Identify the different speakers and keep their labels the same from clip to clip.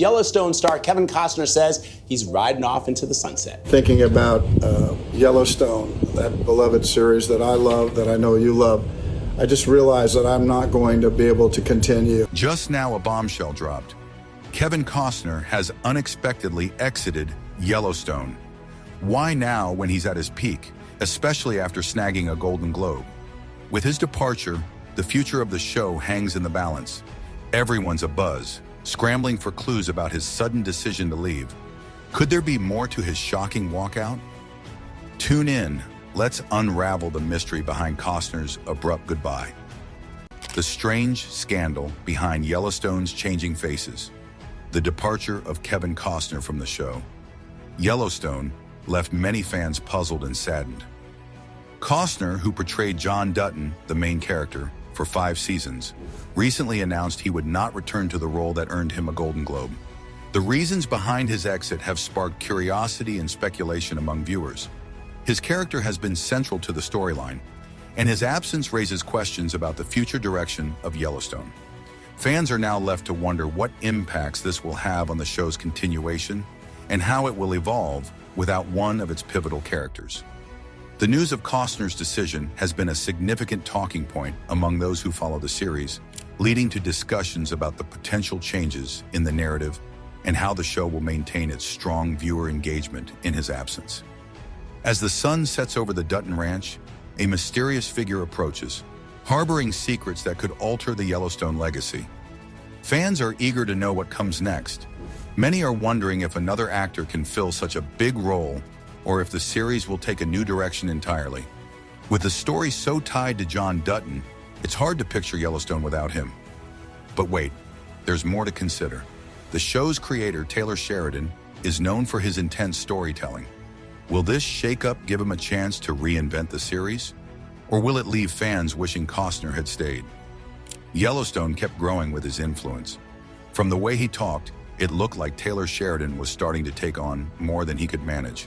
Speaker 1: Yellowstone star Kevin Costner says he's riding off into the sunset.
Speaker 2: Thinking about Yellowstone, that beloved series that I love, that I know you love, I just realized that I'm not going to be able to continue.
Speaker 3: Just now, a bombshell dropped. Kevin Costner has unexpectedly exited Yellowstone. Why now when he's at his peak, especially after snagging a Golden Globe? With his departure, the future of the show hangs in the balance. Everyone's abuzz, scrambling for clues about his sudden decision to leave. Could there be more to his shocking walkout? Tune in. Let's unravel the mystery behind Costner's abrupt goodbye. The strange scandal behind Yellowstone's changing faces. The departure of Kevin Costner from the show. Yellowstone left many fans puzzled and saddened. Costner, who portrayed John Dutton, the main character, for 5 seasons, recently announced he would not return to the role that earned him a Golden Globe. The reasons behind his exit have sparked curiosity and speculation among viewers. His character has been central to the storyline, and his absence raises questions about the future direction of Yellowstone. Fans are now left to wonder what impacts this will have on the show's continuation and how it will evolve without one of its pivotal characters. The news of Costner's decision has been a significant talking point among those who follow the series, leading to discussions about the potential changes in the narrative and how the show will maintain its strong viewer engagement in his absence. As the sun sets over the Dutton Ranch, a mysterious figure approaches, harboring secrets that could alter the Yellowstone legacy. Fans are eager to know what comes next. Many are wondering if another actor can fill such a big role or if the series will take a new direction entirely. With the story so tied to John Dutton, it's hard to picture Yellowstone without him. But wait, there's more to consider. The show's creator, Taylor Sheridan, is known for his intense storytelling. Will this shakeup give him a chance to reinvent the series? Or will it leave fans wishing Costner had stayed? Yellowstone kept growing with his influence. From the way he talked, it looked like Taylor Sheridan was starting to take on more than he could manage.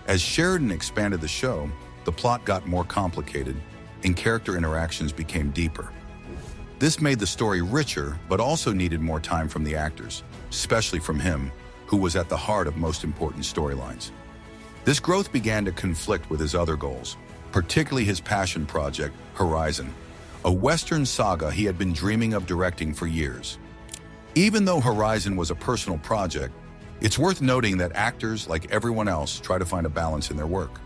Speaker 3: As Sheridan expanded the show, the plot got more complicated and character interactions became deeper. This made the story richer, but also needed more time from the actors, especially from him, who was at the heart of most important storylines. This growth began to conflict with his other goals, particularly his passion project, Horizon, a Western saga he had been dreaming of directing for years. Even though Horizon was a personal project, it's worth noting that actors, like everyone else, try to find a balance in their work.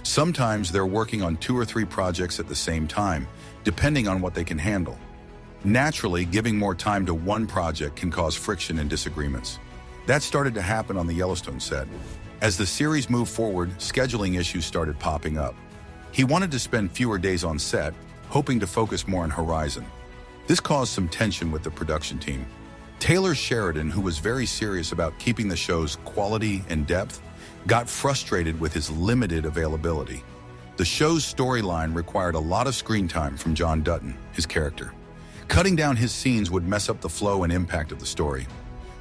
Speaker 3: Sometimes they're working on 2 or 3 projects at the same time, depending on what they can handle. Naturally, giving more time to one project can cause friction and disagreements. That started to happen on the Yellowstone set. As the series moved forward, scheduling issues started popping up. He wanted to spend fewer days on set, hoping to focus more on Horizon. This caused some tension with the production team. Taylor Sheridan, who was very serious about keeping the show's quality and depth, got frustrated with his limited availability. The show's storyline required a lot of screen time from John Dutton, his character. Cutting down his scenes would mess up the flow and impact of the story.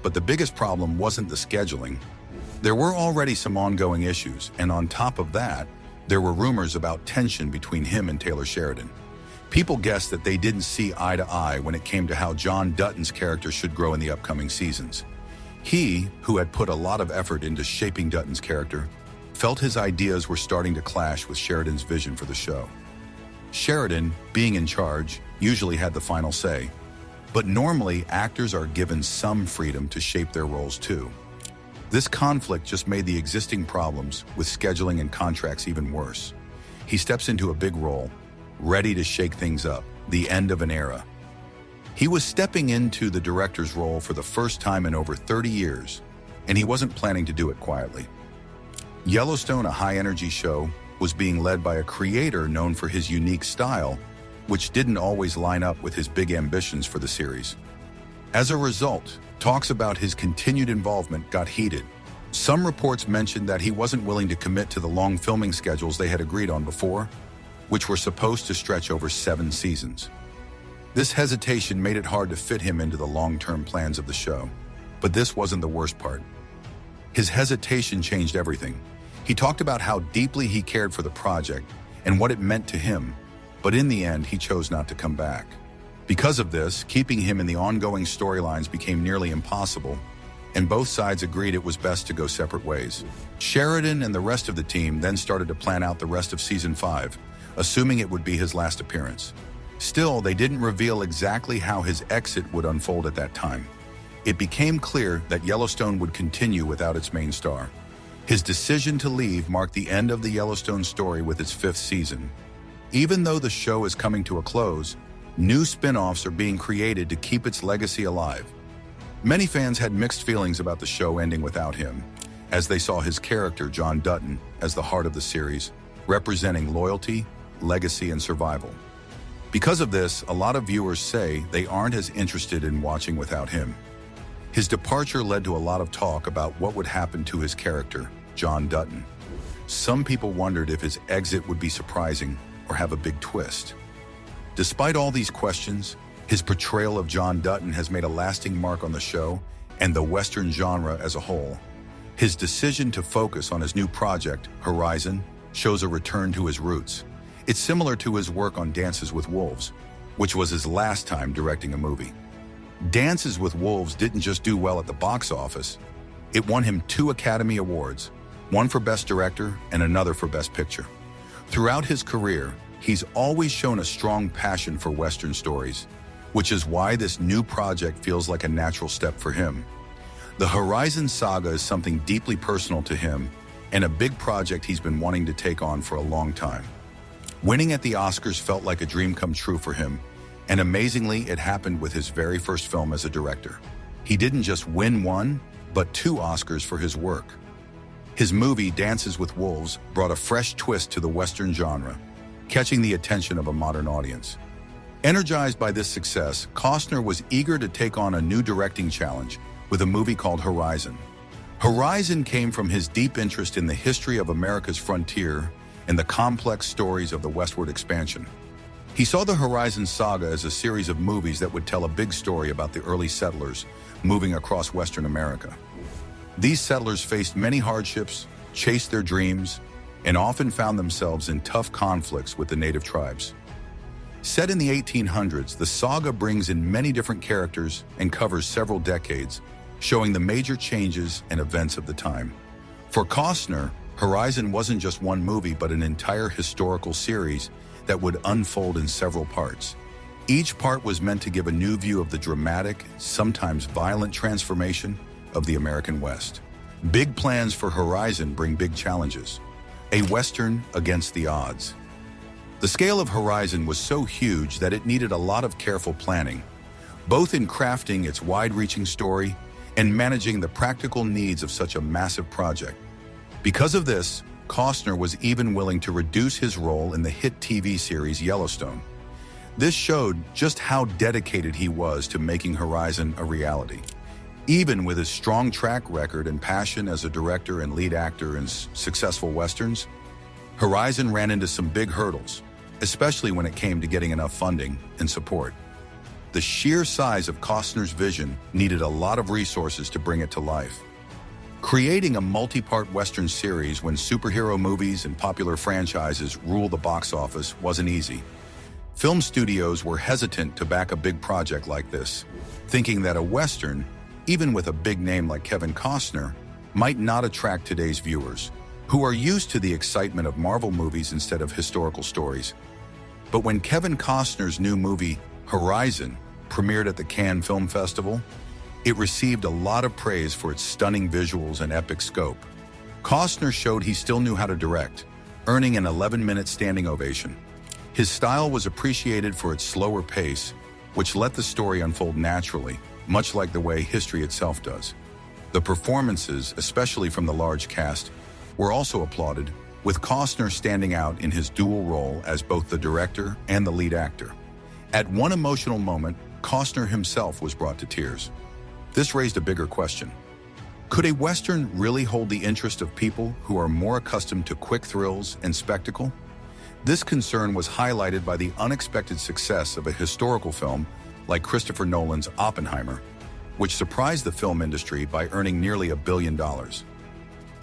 Speaker 3: But the biggest problem wasn't the scheduling. There were already some ongoing issues, and on top of that, there were rumors about tension between him and Taylor Sheridan. People guessed that they didn't see eye to eye when it came to how John Dutton's character should grow in the upcoming seasons. He, who had put a lot of effort into shaping Dutton's character, felt his ideas were starting to clash with Sheridan's vision for the show. Sheridan, being in charge, usually had the final say, but normally actors are given some freedom to shape their roles too. This conflict just made the existing problems with scheduling and contracts even worse. He steps into a big role, ready to shake things up, the end of an era. He was stepping into the director's role for the first time in over 30 years, and he wasn't planning to do it quietly. Yellowstone, a high-energy show, was being led by a creator known for his unique style, which didn't always line up with his big ambitions for the series. As a result, talks about his continued involvement got heated. Some reports mentioned that he wasn't willing to commit to the long filming schedules they had agreed on before, which were supposed to stretch over 7 seasons. This hesitation made it hard to fit him into the long-term plans of the show. But this wasn't the worst part. His hesitation changed everything. He talked about how deeply he cared for the project and what it meant to him, but in the end, he chose not to come back. Because of this, keeping him in the ongoing storylines became nearly impossible, and both sides agreed it was best to go separate ways. Sheridan and the rest of the team then started to plan out the rest of season 5, assuming it would be his last appearance. Still, they didn't reveal exactly how his exit would unfold at that time. It became clear that Yellowstone would continue without its main star. His decision to leave marked the end of the Yellowstone story with its 5th season. Even though the show is coming to a close, new spin-offs are being created to keep its legacy alive. Many fans had mixed feelings about the show ending without him, as they saw his character, John Dutton, as the heart of the series, representing loyalty, legacy, and survival. Because of this, a lot of viewers say they aren't as interested in watching without him. His departure led to a lot of talk about what would happen to his character, John Dutton. Some people wondered if his exit would be surprising or have a big twist. Despite all these questions, his portrayal of John Dutton has made a lasting mark on the show and the Western genre as a whole. His decision to focus on his new project, Horizon, shows a return to his roots. It's similar to his work on Dances with Wolves, which was his last time directing a movie. Dances with Wolves didn't just do well at the box office. It won him 2 Academy Awards, one for Best Director and another for Best Picture. Throughout his career, he's always shown a strong passion for Western stories, which is why this new project feels like a natural step for him. The Horizon saga is something deeply personal to him and a big project he's been wanting to take on for a long time. Winning at the Oscars felt like a dream come true for him, and amazingly, it happened with his very first film as a director. He didn't just win 1, but 2 Oscars for his work. His movie, Dances with Wolves, brought a fresh twist to the Western genre, catching the attention of a modern audience. Energized by this success, Costner was eager to take on a new directing challenge with a movie called Horizon. Horizon came from his deep interest in the history of America's frontier and the complex stories of the westward expansion. He saw the Horizon saga as a series of movies that would tell a big story about the early settlers moving across Western America. These settlers faced many hardships, chased their dreams, and often found themselves in tough conflicts with the native tribes. Set in the 1800s, the saga brings in many different characters and covers several decades, showing the major changes and events of the time. For Costner, Horizon wasn't just one movie, but an entire historical series that would unfold in several parts. Each part was meant to give a new view of the dramatic, sometimes violent transformation of the American West. Big plans for Horizon bring big challenges. A Western against the odds. The scale of Horizon was so huge that it needed a lot of careful planning, both in crafting its wide-reaching story and managing the practical needs of such a massive project. Because of this, Costner was even willing to reduce his role in the hit TV series Yellowstone. This showed just how dedicated he was to making Horizon a reality. Even with his strong track record and passion as a director and lead actor in successful westerns, Horizon ran into some big hurdles, especially when it came to getting enough funding and support. The sheer size of Costner's vision needed a lot of resources to bring it to life. Creating a multi-part Western series when superhero movies and popular franchises rule the box office wasn't easy. Film studios were hesitant to back a big project like this, thinking that a Western, even with a big name like Kevin Costner, might not attract today's viewers, who are used to the excitement of Marvel movies instead of historical stories. But when Kevin Costner's new movie, Horizon, premiered at the Cannes Film Festival, it received a lot of praise for its stunning visuals and epic scope. Costner showed he still knew how to direct, earning an 11-minute standing ovation. His style was appreciated for its slower pace, which let the story unfold naturally, much like the way history itself does. The performances, especially from the large cast, were also applauded, with Costner standing out in his dual role as both the director and the lead actor. At one emotional moment, Costner himself was brought to tears. This raised a bigger question. Could a Western really hold the interest of people who are more accustomed to quick thrills and spectacle? This concern was highlighted by the unexpected success of a historical film like Christopher Nolan's Oppenheimer, which surprised the film industry by earning nearly $1 billion.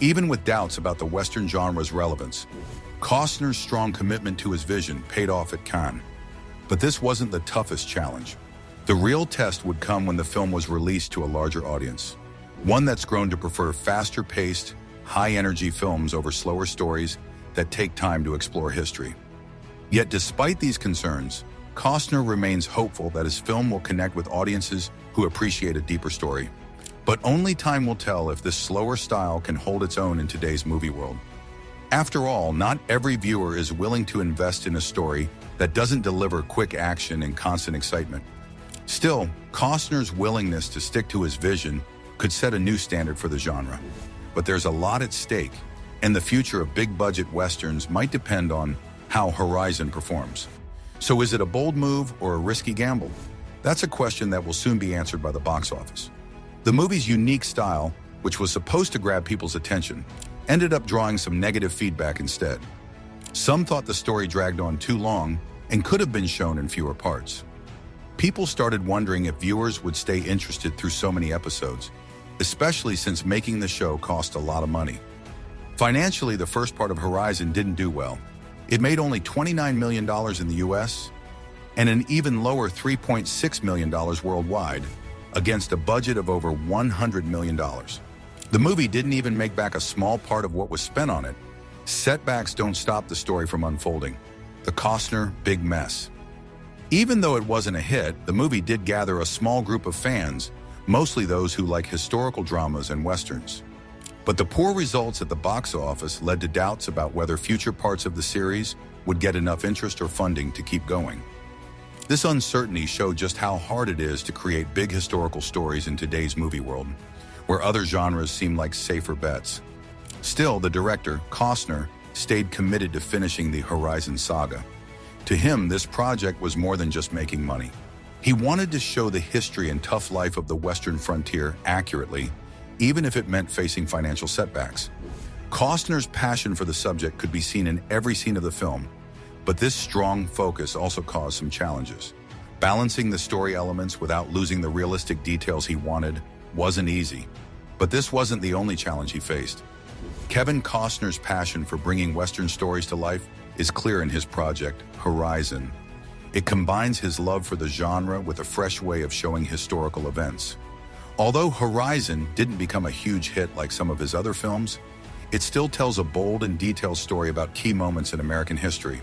Speaker 3: Even with doubts about the Western genre's relevance, Costner's strong commitment to his vision paid off at Cannes. But this wasn't the toughest challenge. The real test would come when the film was released to a larger audience. one that's grown to prefer faster-paced, high-energy films over slower stories that take time to explore history. Yet despite these concerns, Costner remains hopeful that his film will connect with audiences who appreciate a deeper story. But only time will tell if this slower style can hold its own in today's movie world. After all, not every viewer is willing to invest in a story that doesn't deliver quick action and constant excitement. Still, Costner's willingness to stick to his vision could set a new standard for the genre. But there's a lot at stake, and the future of big-budget westerns might depend on how Horizon performs. So is it a bold move or a risky gamble? That's a question that will soon be answered by the box office. The movie's unique style, which was supposed to grab people's attention, ended up drawing some negative feedback instead. Some thought the story dragged on too long and could have been shown in fewer parts. People started wondering if viewers would stay interested through so many episodes, especially since making the show cost a lot of money. Financially, the first part of Horizon didn't do well. It made only $29 million in the US and an even lower $3.6 million worldwide, against a budget of over $100 million. The movie didn't even make back a small part of what was spent on it. Setbacks don't stop the story from unfolding. The Costner big mess. Even though it wasn't a hit, the movie did gather a small group of fans, mostly those who like historical dramas and westerns. But the poor results at the box office led to doubts about whether future parts of the series would get enough interest or funding to keep going. This uncertainty showed just how hard it is to create big historical stories in today's movie world, where other genres seem like safer bets. Still, the director, Costner, stayed committed to finishing the Horizon saga. To him, this project was more than just making money. He wanted to show the history and tough life of the Western frontier accurately, even if it meant facing financial setbacks. Costner's passion for the subject could be seen in every scene of the film, but this strong focus also caused some challenges. Balancing the story elements without losing the realistic details he wanted wasn't easy, but this wasn't the only challenge he faced. Kevin Costner's passion for bringing Western stories to life is clear in his project, Horizon. It combines his love for the genre with a fresh way of showing historical events. Although Horizon didn't become a huge hit like some of his other films, it still tells a bold and detailed story about key moments in American history.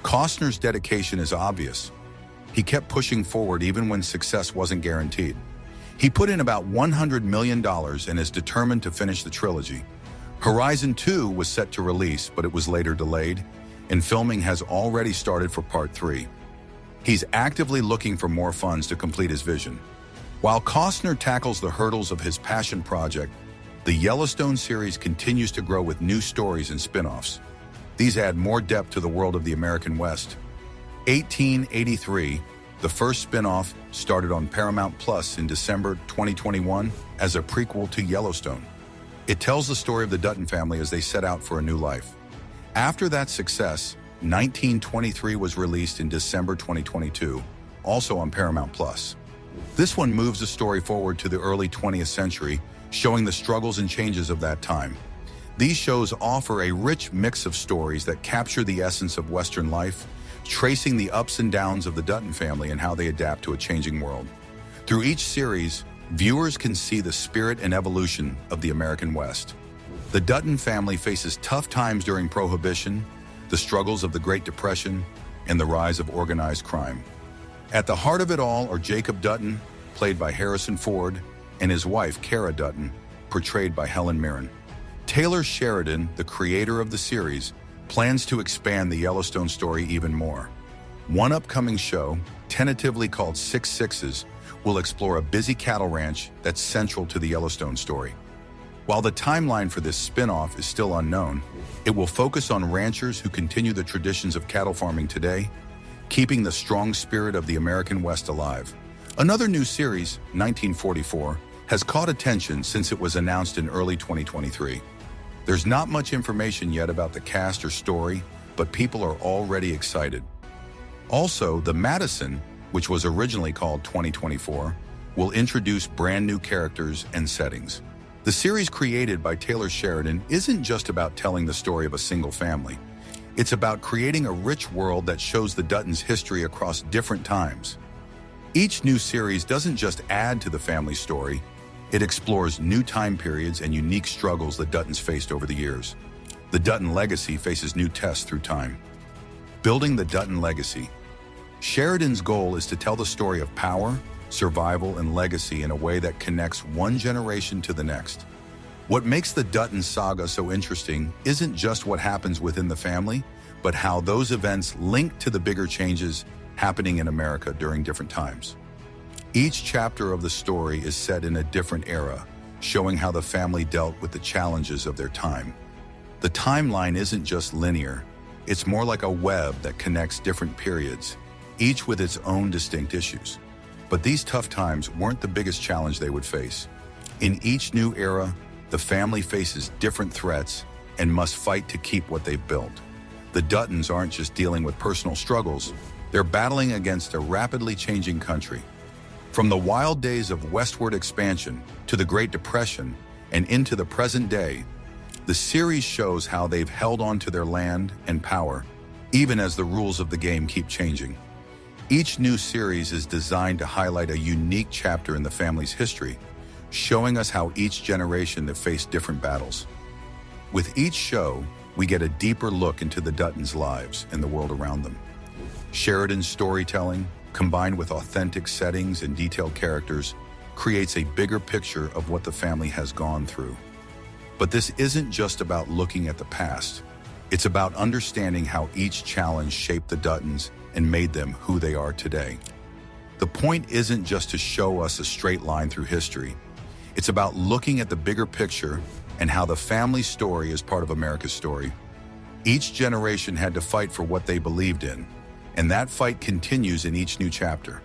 Speaker 3: Costner's dedication is obvious. He kept pushing forward even when success wasn't guaranteed. He put in about $100 million and is determined to finish the trilogy. Horizon 2 was set to release, but it was later delayed, and filming has already started for Part 3. He's actively looking for more funds to complete his vision. While Costner tackles the hurdles of his passion project, the Yellowstone series continues to grow with new stories and spin-offs. These add more depth to the world of the American West. 1883, the first spin-off, started on Paramount Plus in December 2021 as a prequel to Yellowstone. It tells the story of the Dutton family as they set out for a new life. After that success, 1923 was released in December 2022, also on Paramount Plus. This one moves the story forward to the early 20th century, showing the struggles and changes of that time. These shows offer a rich mix of stories that capture the essence of Western life, tracing the ups and downs of the Dutton family and how they adapt to a changing world. Through each series, viewers can see the spirit and evolution of the American West. The Dutton family faces tough times during Prohibition, the struggles of the Great Depression, and the rise of organized crime. At the heart of it all are Jacob Dutton, played by Harrison Ford, and his wife, Cara Dutton, portrayed by Helen Mirren. Taylor Sheridan, the creator of the series, plans to expand the Yellowstone story even more. One upcoming show, tentatively called 6 Sixes, will explore a busy cattle ranch that's central to the Yellowstone story. While the timeline for this spin-off is still unknown, it will focus on ranchers who continue the traditions of cattle farming today, keeping the strong spirit of the American West alive. Another new series, 1944, has caught attention since it was announced in early 2023. There's not much information yet about the cast or story, but people are already excited. Also, The Madison, which was originally called 2024, will introduce brand new characters and settings. The series created by Taylor Sheridan isn't just about telling the story of a single family. It's about creating a rich world that shows the Duttons' history across different times. Each new series doesn't just add to the family story, It explores new time periods and unique struggles the Duttons faced over the years. The Dutton legacy faces new tests through time. Building the Dutton legacy. Sheridan's goal is to tell the story of power, survival, and legacy in a way that connects one generation to the next. What makes the Dutton saga so interesting isn't just what happens within the family, but how those events link to the bigger changes happening in America during different times. Each chapter of the story is set in a different era, showing how the family dealt with the challenges of their time. The timeline isn't just linear, it's more like a web that connects different periods, each with its own distinct issues. But these tough times weren't the biggest challenge they would face. In each new era, the family faces different threats and must fight to keep what they've built. The Duttons aren't just dealing with personal struggles, they're battling against a rapidly changing country. From the wild days of westward expansion to the Great Depression and into the present day, the series shows how they've held on to their land and power, even as the rules of the game keep changing. Each new series is designed to highlight a unique chapter in the family's history, showing us how each generation have faced different battles. With each show, we get a deeper look into the Duttons' lives and the world around them. Sheridan's storytelling, combined with authentic settings and detailed characters, creates a bigger picture of what the family has gone through. But this isn't just about looking at the past. It's about understanding how each challenge shaped the Duttons and made them who they are today. The point isn't just to show us a straight line through history. It's about looking at the bigger picture and how the family story is part of America's story. Each generation had to fight for what they believed in, and that fight continues in each new chapter.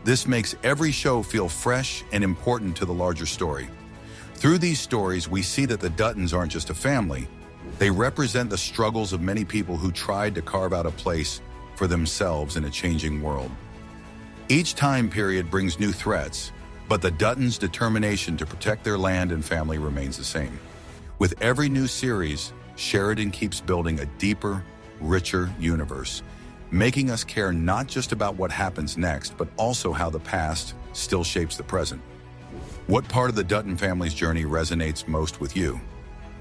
Speaker 3: This makes every show feel fresh and important to the larger story. Through these stories, we see that the Duttons aren't just a family. They represent the struggles of many people who tried to carve out a place for themselves in a changing world. Each time period brings new threats, but the Duttons' determination to protect their land and family remains the same. With every new series, Sheridan keeps building a deeper, richer universe, making us care not just about what happens next, but also how the past still shapes the present. What part of the Dutton family's journey resonates most with you?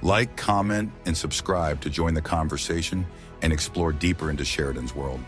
Speaker 3: Like, comment, and subscribe to join the conversation and explore deeper into Sheridan's world.